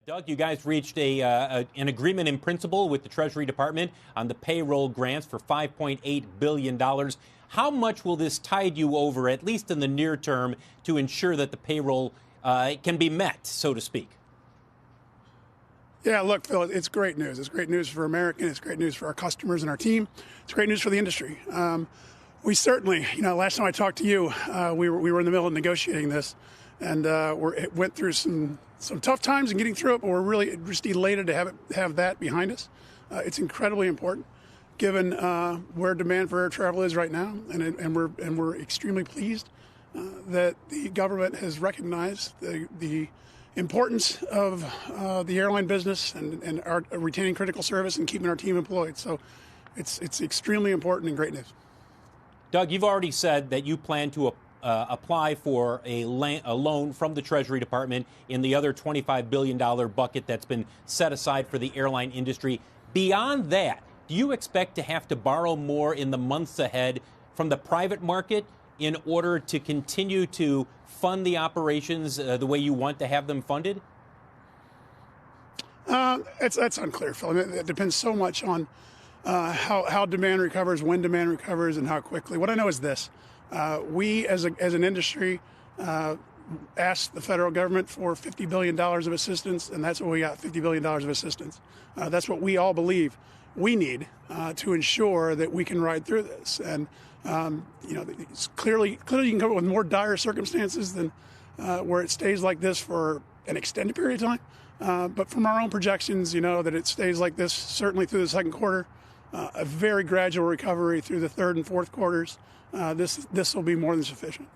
Doug, you guys reached an agreement in principle with the Treasury Department on the payroll grants for $5.8 billion. How much will this tide you over, at least in the near term, to ensure that the payroll can be met, so to speak? Yeah, look, Phil, it's great news. It's great news for America. It's great news for our customers and our team. It's great news for the industry. We certainly, last time I talked to you, we were in the middle of negotiating this, and it went through some tough times in getting through it, but we're really just elated to have that behind us. It's incredibly important, given where demand for air travel is right now, and we're extremely pleased that the government has recognized the importance of the airline business and our retaining critical service and keeping our team employed. So it's extremely important and great news. Doug, you've already said that you plan to apply for a loan from the Treasury Department in the other $25 billion bucket that's been set aside for the airline industry. Beyond that, do you expect to have to borrow more in the months ahead from the private market in order to continue to fund the operations the way you want to have them funded? That's unclear, Phil. I mean, it depends so much on how demand recovers, when demand recovers, and how quickly. What I know is this. We, as an industry, asked the federal government for $50 billion of assistance, and that's what we got, $50 billion of assistance. That's what we all believe we need to ensure that we can ride through this. And, it's clearly you can come up with more dire circumstances than where it stays like this for an extended period of time. But from our own projections, that it stays like this certainly through the second quarter, a very gradual recovery through the third and fourth quarters. This will be more than sufficient.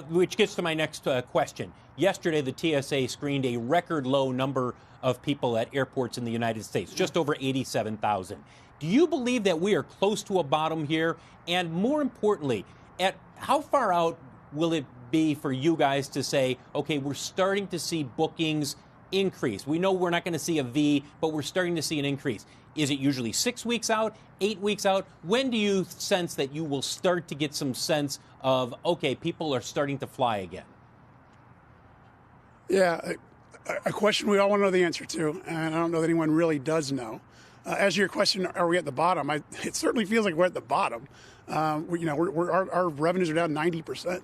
Which gets to my next question. Yesterday, the TSA screened a record low number of people at airports in the United States, just over 87,000. Do you believe that we are close to a bottom here? And more importantly, at how far out will it be for you guys to say, okay, we're starting to see bookings increase? We know we're not going to see a V, but we're starting to see an increase. Is it usually 6 weeks out, 8 weeks out? When do you sense that you will start to get some sense of, okay, people are starting to fly again? Yeah, a question we all want to know the answer to, and I don't know that anyone really does know. As to your question, are we at the bottom? It certainly feels like we're at the bottom. Our revenues are down 90%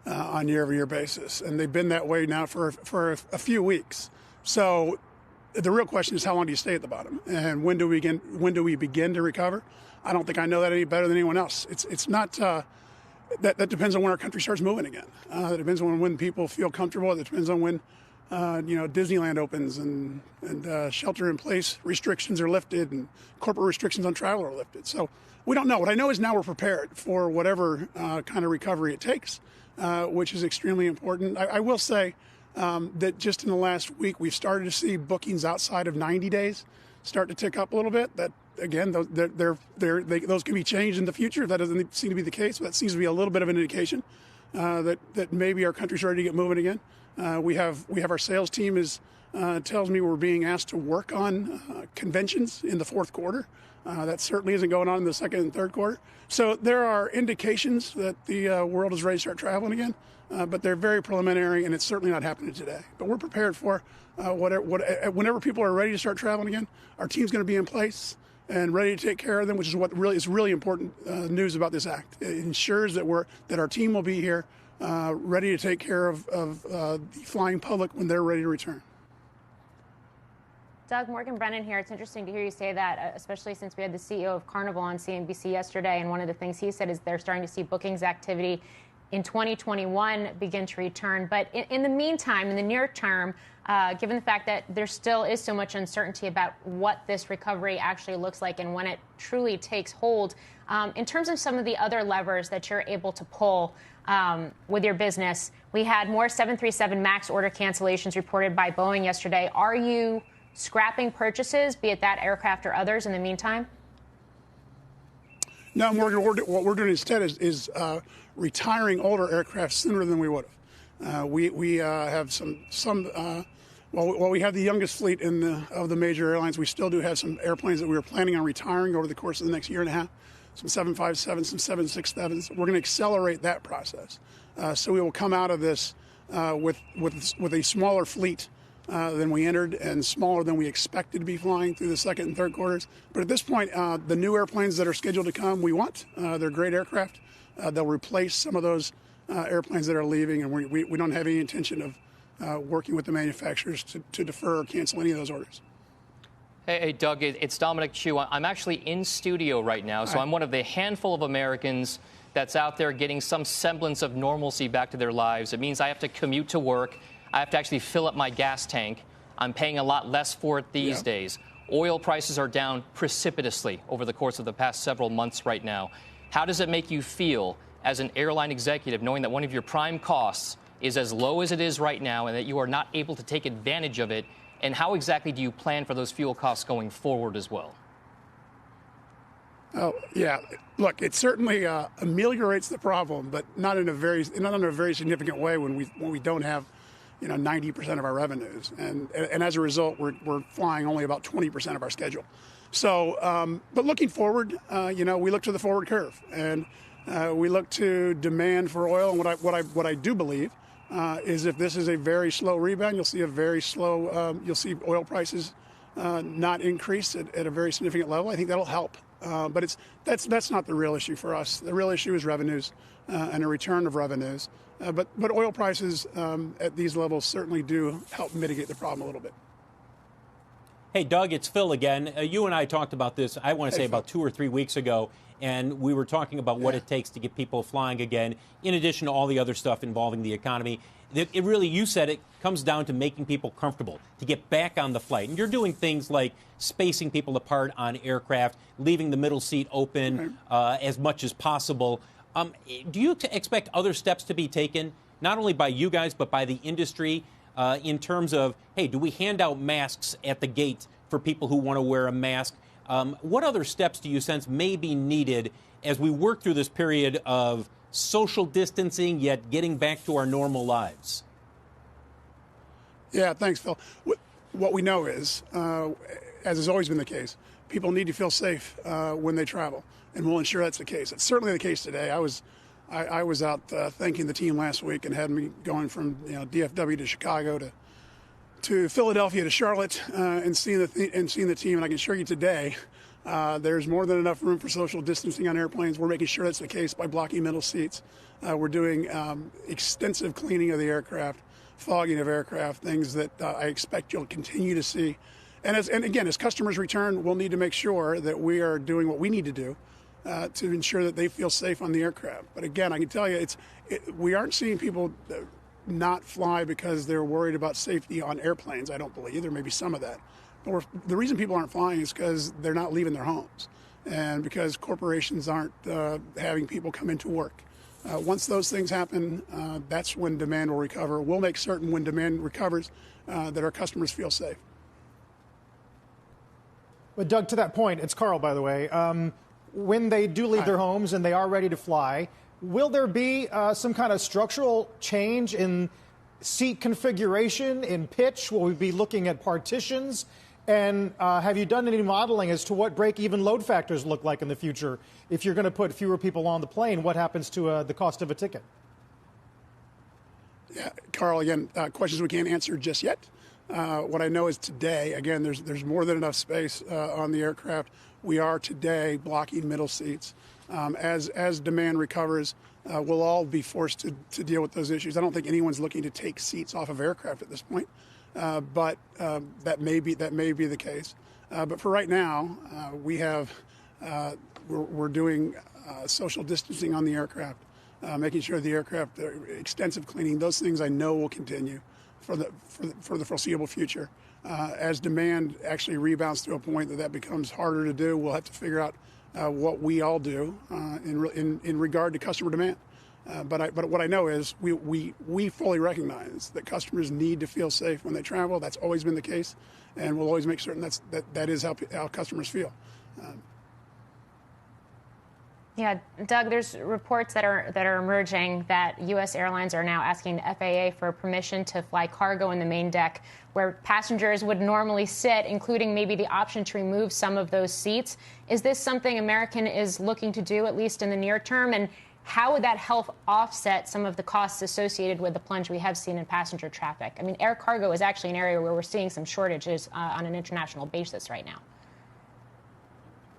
on year-over-year basis, and they've been that way now for a few weeks. So the real question is, how long do you stay at the bottom, and when do we begin to recover? I don't think I know that any better than anyone else. It's not that depends on when our country starts moving again. It depends on when people feel comfortable. It depends on when Disneyland opens and shelter-in-place restrictions are lifted and corporate restrictions on travel are lifted. So we don't know. What I know is now we're prepared for whatever kind of recovery it takes, which is extremely important. I will say that just in the last week, we've started to see bookings outside of 90 days start to tick up a little bit. That, again, those can be changed in the future. If that doesn't seem to be the case, but that seems to be a little bit of an indication that maybe our country's ready to get moving again. We have our sales team tells me we're being asked to work on conventions in the fourth quarter. That certainly isn't going on in the second and third quarter. So there are indications that the world is ready to start traveling again, but they're very preliminary, and it's certainly not happening today. But we're prepared for whenever people are ready to start traveling again. Our team's going to be in place and ready to take care of them, which is what really is really important news about this act. It ensures that our team will be here, ready to take care of the flying public when they're ready to return. Doug, Morgan Brennan here. It's interesting to hear you say that, especially since we had the CEO of Carnival on CNBC yesterday, and one of the things he said is they're starting to see bookings activity in 2021 begin to return. But in the meantime, in the near term, given the fact that there still is so much uncertainty about what this recovery actually looks like and when it truly takes hold, in terms of some of the other levers that you're able to pull with your business, we had more 737 MAX order cancellations reported by Boeing yesterday. Are you scrapping purchases, be it that aircraft or others, in the meantime? No, Morgan, what we're doing instead is retiring older aircraft sooner than we would have. We have while we have the youngest fleet of the major airlines, we still do have some airplanes that we were planning on retiring over the course of the next year and a half, some 757s, some 767s. We're going to accelerate that process. So we will come out of this with a smaller fleet than we entered and smaller than we expected to be flying through the second and third quarters. But at this point, the new airplanes that are scheduled to come, we want. They're great aircraft. They'll replace some of those airplanes that are leaving, and we don't have any intention of working with the manufacturers to defer or cancel any of those orders. Hey, Doug, it's Dominic Chu. I'm actually in studio right now, so I'm one of the handful of Americans that's out there getting some semblance of normalcy back to their lives. It means I have to commute to work. I have to actually fill up my gas tank. I'm paying a lot less for it these days. Oil prices are down precipitously over the course of the past several months right now. How does it make you feel as an airline executive knowing that one of your prime costs is as low as it is right now and that you are not able to take advantage of it? And how exactly do you plan for those fuel costs going forward as well? Oh, yeah. Look, it certainly ameliorates the problem, but not in a very significant way when we don't have 90% of our revenues, and as a result, we're flying only about 20% of our schedule. So, but looking forward, we look to the forward curve, and we look to demand for oil. And what I do believe is if this is a very slow rebound, you'll see a very slow. You'll see oil prices not increase at a very significant level. I think that'll help. But that's not the real issue for us. The real issue is revenues and a return of revenues. But oil prices at these levels certainly do help mitigate the problem a little bit. Hey, Doug, it's Phil again. You and I talked about this, I want to say, about 2 or 3 weeks ago, and we were talking about what it takes to get people flying again, in addition to all the other stuff involving the economy. It really, you said it, comes down to making people comfortable, to get back on the flight. And you're doing things like spacing people apart on aircraft, leaving the middle seat open as much as possible. Do you expect other steps to be taken, not only by you guys, but by the industry, in terms of, hey, do we hand out masks at the gate for people who want to wear a mask? What other steps do you sense may be needed as we work through this period of social distancing, yet getting back to our normal lives? Yeah, thanks, Phil. What we know is, as has always been the case, people need to feel safe when they travel, and we'll ensure that's the case. It's certainly the case today. I was out thanking the team last week and had me going from DFW to Chicago to Philadelphia to Charlotte and seeing the team. And I can assure you today, there's more than enough room for social distancing on airplanes. We're making sure that's the case by blocking middle seats. We're doing extensive cleaning of the aircraft, fogging of aircraft, things that I expect you'll continue to see. And again, as customers return, we'll need to make sure that we are doing what we need to do to ensure that they feel safe on the aircraft. But again, I can tell you, we aren't seeing people not fly because they're worried about safety on airplanes. I don't believe there may be some of that. But the reason people aren't flying is because they're not leaving their homes, and because corporations aren't having people come into work. Once those things happen, that's when demand will recover. We'll make certain when demand recovers that our customers feel safe. But Doug, to that point, it's Carl, by the way. When they do leave their homes and they are ready to fly, will there be some kind of structural change in seat configuration, in pitch? Will we be looking at partitions? And have you done any modeling as to what break-even load factors look like in the future? If you're going to put fewer people on the plane, what happens to the cost of a ticket? Yeah, Carl, again, questions we can't answer just yet. What I know is today, again, there's more than enough space on the aircraft. We are today blocking middle seats. As demand recovers, we'll all be forced to deal with those issues. I don't think anyone's looking to take seats off of aircraft at this point, but that may be the case. But for right now, we're doing social distancing on the aircraft, making sure the aircraft, extensive cleaning. Those things I know will continue for the foreseeable future. As demand actually rebounds to a point that becomes harder to do, we'll have to figure out what we all do in regard to customer demand. But what I know is we fully recognize that customers need to feel safe when they travel. That's always been the case, and we'll always make certain that is how customers feel. Yeah, Doug, there's reports that are emerging that U.S. airlines are now asking the FAA for permission to fly cargo in the main deck where passengers would normally sit, including maybe the option to remove some of those seats. Is this something American is looking to do, at least in the near term? And how would that help offset some of the costs associated with the plunge we have seen in passenger traffic? I mean, air cargo is actually an area where we're seeing some shortages on an international basis right now.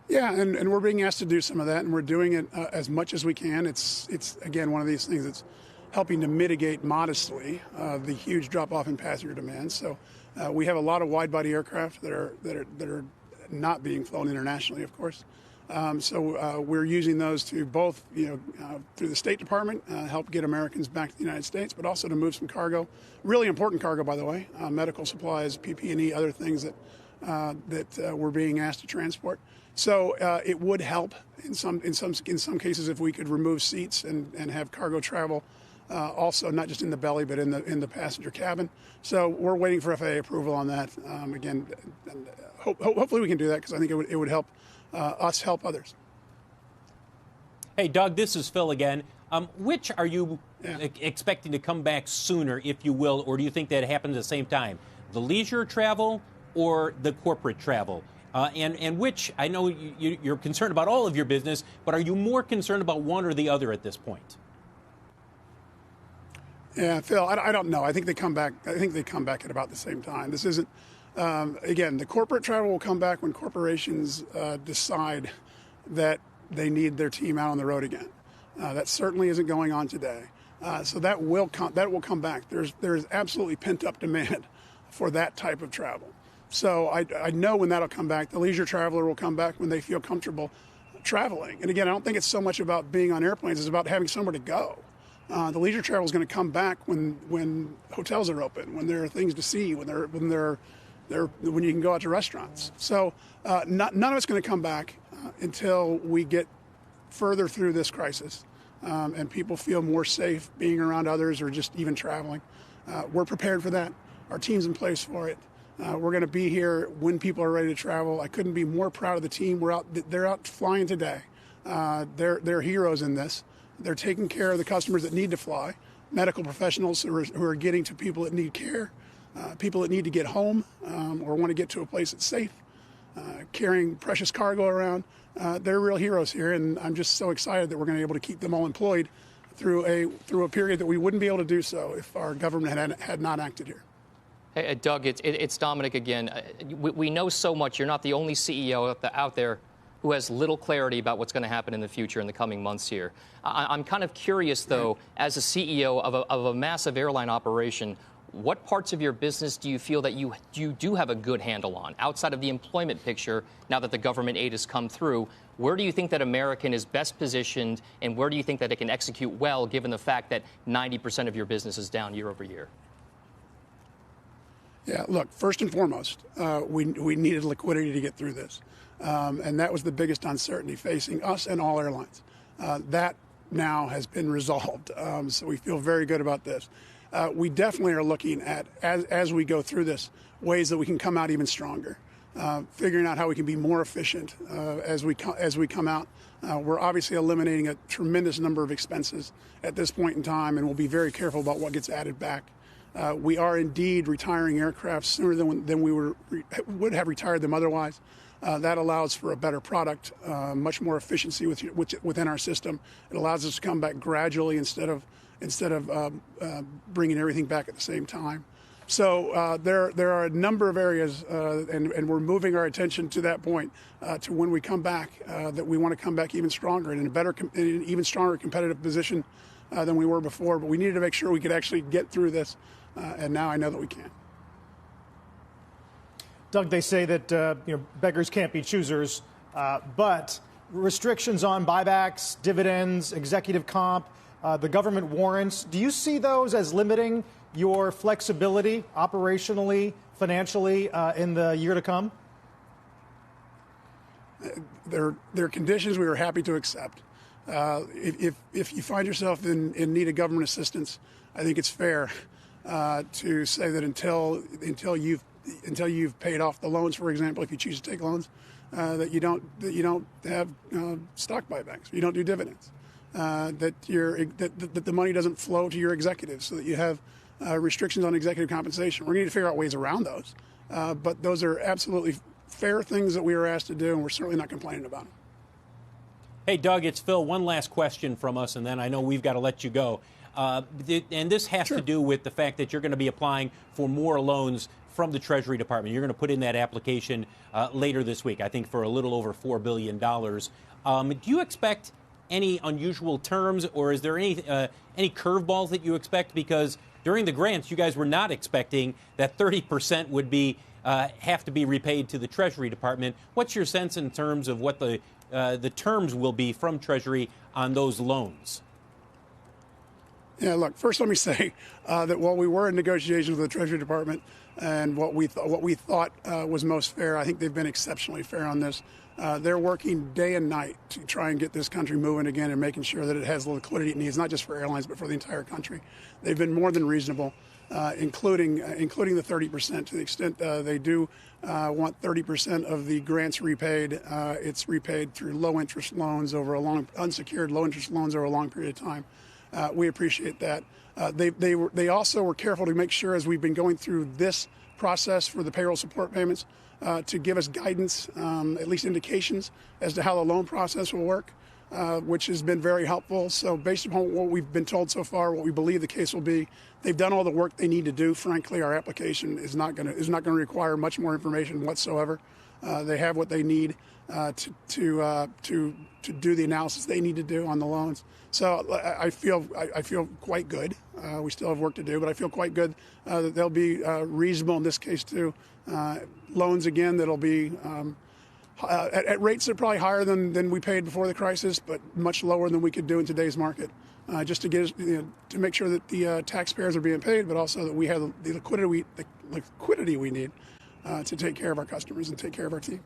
Yeah, and we're being asked to do some of that, and we're doing it as much as we can. It's again one of these things that's helping to mitigate modestly the huge drop-off in passenger demand. So we have a lot of wide-body aircraft that are not being flown internationally, of course. So we're using those to both, through the State Department, help get Americans back to the United States, but also to move some cargo, really important cargo, by the way, medical supplies, PPE, other things that we're being asked to transport. So it would help in some cases if we could remove seats and have cargo travel, also not just in the belly but in the passenger cabin. So we're waiting for FAA approval on that. Again, hopefully we can do that because I think it would help us help others. Hey, Doug, this is Phil again. Which are you expecting to come back sooner, if you will, or do you think that happens at the same time? The leisure travel or the corporate travel? And which, I know you're concerned about all of your business, but are you more concerned about one or the other at this point? Yeah, Phil, I don't know. I think they come back. I think they come back at about the same time. This isn't. Again, the corporate travel will come back when corporations decide that they need their team out on the road again. That certainly isn't going on today. So that will come back. There's absolutely pent up demand for that type of travel. So I know when that'll come back. The leisure traveler will come back when they feel comfortable traveling. And again, I don't think it's so much about being on airplanes. It's about having somewhere to go. The leisure travel is going to come back when hotels are open, when there are things to see, when you can go out to restaurants. So none of it's going to come back until we get further through this crisis and people feel more safe being around others or just even traveling. We're prepared for that. Our team's in place for it. We're going to be here when people are ready to travel. I couldn't be more proud of the team. They're out flying today. They're heroes in this. They're taking care of the customers that need to fly, medical professionals who are getting to people that need care, people that need to get home or want to get to a place that's safe, carrying precious cargo around. They're real heroes here, and I'm just so excited that we're going to be able to keep them all employed through a period that we wouldn't be able to do so if our government had not acted here. Hey, Doug, it's Dominic again. We know so much. You're not the only CEO out there who has little clarity about what's going to happen in the future in the coming months here. I'm kind of curious, though, as a CEO of a massive airline operation, what parts of your business do you feel that you do have a good handle on outside of the employment picture now that the government aid has come through? Where do you think that American is best positioned, and where do you think that it can execute well, given the fact that 90% of your business is down year over year? Yeah, look, first and foremost, we needed liquidity to get through this. And that was the biggest uncertainty facing us and all airlines. That now has been resolved. So we feel very good about this. We definitely are looking at, as we go through this, ways that we can come out even stronger, figuring out how we can be more efficient as we come out. We're obviously eliminating a tremendous number of expenses at this point in time, and we'll be very careful about what gets added back. We are indeed retiring aircraft sooner than we would have retired them otherwise. That allows for a better product, much more efficiency within our system. It allows us to come back gradually instead of bringing everything back at the same time. So there are a number of areas, and we're moving our attention to that point to when we come back, that we want to come back even stronger and in an even stronger competitive position than we were before. But we needed to make sure we could actually get through this, and now I know that we can. Doug, they say that beggars can't be choosers, but restrictions on buybacks, dividends, executive comp, the government warrants, do you see those as limiting your flexibility operationally, financially in the year to come? They're conditions we were happy to accept. If you find yourself in need of government assistance, I think it's fair to say that until you've paid off the loans, for example, if you choose to take loans, that you don't have stock buybacks, you don't do dividends, that the money doesn't flow to your executives, so that you have restrictions on executive compensation. We're going to figure out ways around those, but those are absolutely fair things that we were asked to do, and we're certainly not complaining about them. Hey, Doug, it's Phil. One last question from us, and then I know we've got to let you go. And this has to do with the fact that you're going to be applying for more loans from the Treasury Department. You're going to put in that application later this week, I think, for a little over $4 billion. Do you expect any unusual terms, or is there any curveballs that you expect? Because during the grants, you guys were not expecting that 30% would be have to be repaid to the Treasury Department. What's your sense in terms of what the terms will be from Treasury on those loans? Yeah, look, first let me say that while we were in negotiations with the Treasury Department and what we thought was most fair, I think they've been exceptionally fair on this. They're working day and night to try and get this country moving again and making sure that it has the liquidity it needs, not just for airlines, but for the entire country. They've been more than reasonable, including the 30%. To the extent they do want 30% of the grants repaid, it's repaid through low-interest loans unsecured low-interest loans over a long period of time. We appreciate that. They also were careful to make sure, as we've been going through this process for the payroll support payments, to give us guidance, at least indications, as to how the loan process will work, which has been very helpful. So based upon what we've been told so far, what we believe the case will be, they've done all the work they need to do. Frankly, our application is not going to require much more information whatsoever. They have what they need to do the analysis they need to do on the loans. So I feel quite good. We still have work to do, but I feel quite good that they'll be reasonable in this case too. Loans again that'll be at rates that are probably higher than we paid before the crisis, but much lower than we could do in today's market. Just to get to make sure that the taxpayers are being paid, but also that we have the liquidity we need to take care of our customers and take care of our team.